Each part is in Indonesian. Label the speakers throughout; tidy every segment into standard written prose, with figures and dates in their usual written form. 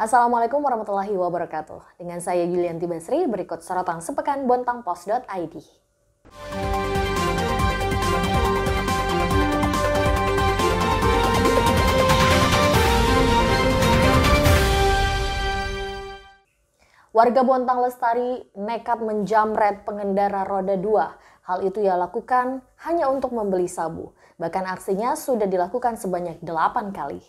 Speaker 1: Assalamualaikum warahmatullahi wabarakatuh. Dengan saya Yulianti Basri, berikut sorotan sepekan bontangpos.id. Warga Bontang Lestari nekat menjamret pengendara roda 2. Hal itu ia lakukan hanya untuk membeli sabu. Bahkan aksinya sudah dilakukan sebanyak 8 kali.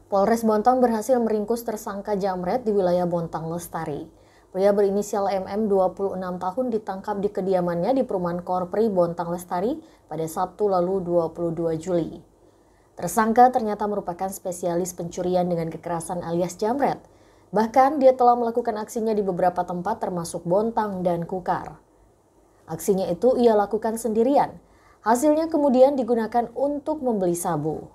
Speaker 1: Polres Bontang berhasil meringkus tersangka jamret di wilayah Bontang Lestari. Pria berinisial MM 26 tahun ditangkap di kediamannya di Perumahan Korpri Bontang Lestari pada Sabtu lalu 22 Juli. Tersangka ternyata merupakan spesialis pencurian dengan kekerasan alias jamret. Bahkan dia telah melakukan aksinya di beberapa tempat termasuk Bontang dan Kukar. Aksinya itu ia lakukan sendirian. Hasilnya kemudian digunakan untuk membeli sabu.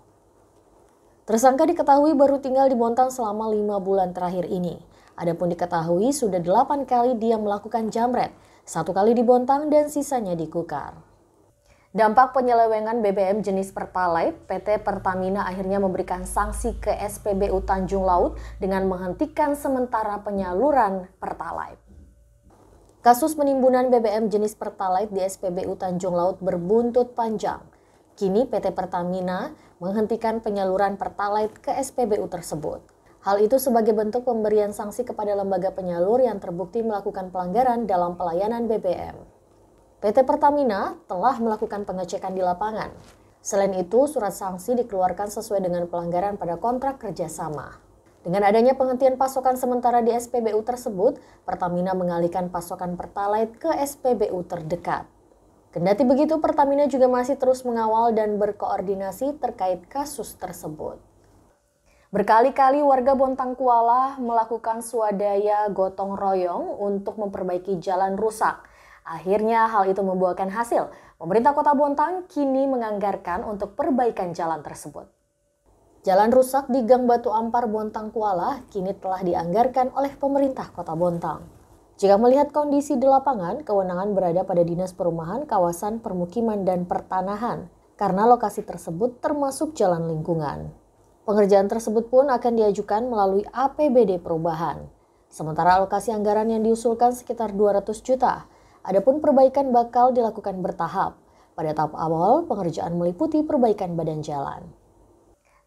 Speaker 1: Tersangka diketahui baru tinggal di Bontang selama 5 bulan terakhir ini. Adapun diketahui sudah 8 kali dia melakukan jamret, 1 kali di Bontang dan sisanya di Kukar. Dampak penyelewengan BBM jenis Pertalite, PT Pertamina akhirnya memberikan sanksi ke SPBU Tanjung Laut dengan menghentikan sementara penyaluran Pertalite. Kasus penimbunan BBM jenis Pertalite di SPBU Tanjung Laut berbuntut panjang. Kini PT Pertamina menghentikan penyaluran Pertalite ke SPBU tersebut. Hal itu sebagai bentuk pemberian sanksi kepada lembaga penyalur yang terbukti melakukan pelanggaran dalam pelayanan BBM. PT Pertamina telah melakukan pengecekan di lapangan. Selain itu, surat sanksi dikeluarkan sesuai dengan pelanggaran pada kontrak kerjasama. Dengan adanya penghentian pasokan sementara di SPBU tersebut, Pertamina mengalihkan pasokan Pertalite ke SPBU terdekat. Kendati begitu, Pertamina juga masih terus mengawal dan berkoordinasi terkait kasus tersebut. Berkali-kali warga Bontang Kuala melakukan swadaya gotong royong untuk memperbaiki jalan rusak. Akhirnya hal itu membuahkan hasil. Pemerintah Kota Bontang kini menganggarkan untuk perbaikan jalan tersebut. Jalan rusak di Gang Batu Ampar Bontang Kuala kini telah dianggarkan oleh pemerintah Kota Bontang. Jika melihat kondisi di lapangan, kewenangan berada pada Dinas Perumahan, Kawasan Permukiman dan Pertanahan karena lokasi tersebut termasuk jalan lingkungan. Pengerjaan tersebut pun akan diajukan melalui APBD perubahan. Sementara alokasi anggaran yang diusulkan sekitar 200 juta. Adapun perbaikan bakal dilakukan bertahap. Pada tahap awal, pengerjaan meliputi perbaikan badan jalan.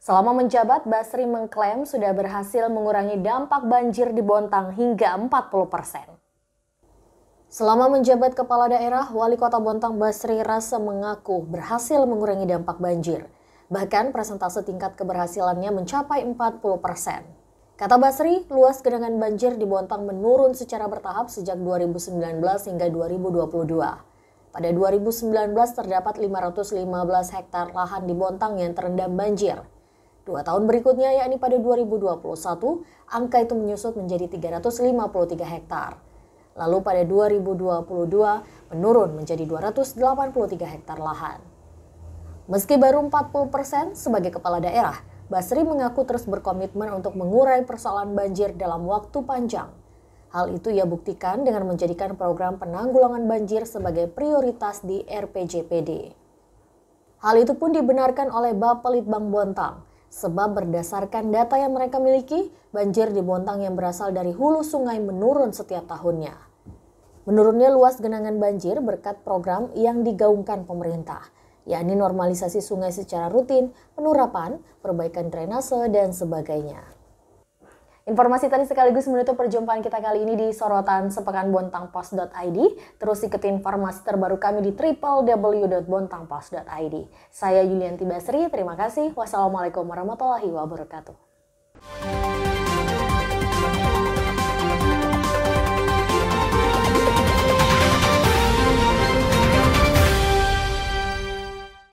Speaker 1: Selama menjabat, Basri mengklaim sudah berhasil mengurangi dampak banjir di Bontang hingga 40%. Selama menjabat kepala daerah, Wali Kota Bontang Basri Rasa mengaku berhasil mengurangi dampak banjir. Bahkan persentase tingkat keberhasilannya mencapai 40%. Kata Basri, luas genangan banjir di Bontang menurun secara bertahap sejak 2019 hingga 2022. Pada 2019 terdapat 515 hektar lahan di Bontang yang terendam banjir. 2 tahun berikutnya, yakni pada 2021, angka itu menyusut menjadi 353 hektar. Lalu pada 2022 menurun menjadi 283 hektar lahan. Meski baru 40% sebagai kepala daerah, Basri mengaku terus berkomitmen untuk mengurai persoalan banjir dalam waktu panjang. Hal itu ia buktikan dengan menjadikan program penanggulangan banjir sebagai prioritas di RPJPD. Hal itu pun dibenarkan oleh Bapelitbang Bontang, sebab berdasarkan data yang mereka miliki, banjir di Bontang yang berasal dari hulu sungai menurun setiap tahunnya. Menurunnya luas genangan banjir berkat program yang digaungkan pemerintah, yakni normalisasi sungai secara rutin, penurapan, perbaikan drainase, dan sebagainya. Informasi tadi sekaligus menutup perjumpaan kita kali ini di sorotan sepekan bontangpos.id. Terus ikuti informasi terbaru kami di www.bontangpos.id. Saya Yulianti Basri, terima kasih. Wassalamualaikum warahmatullahi wabarakatuh.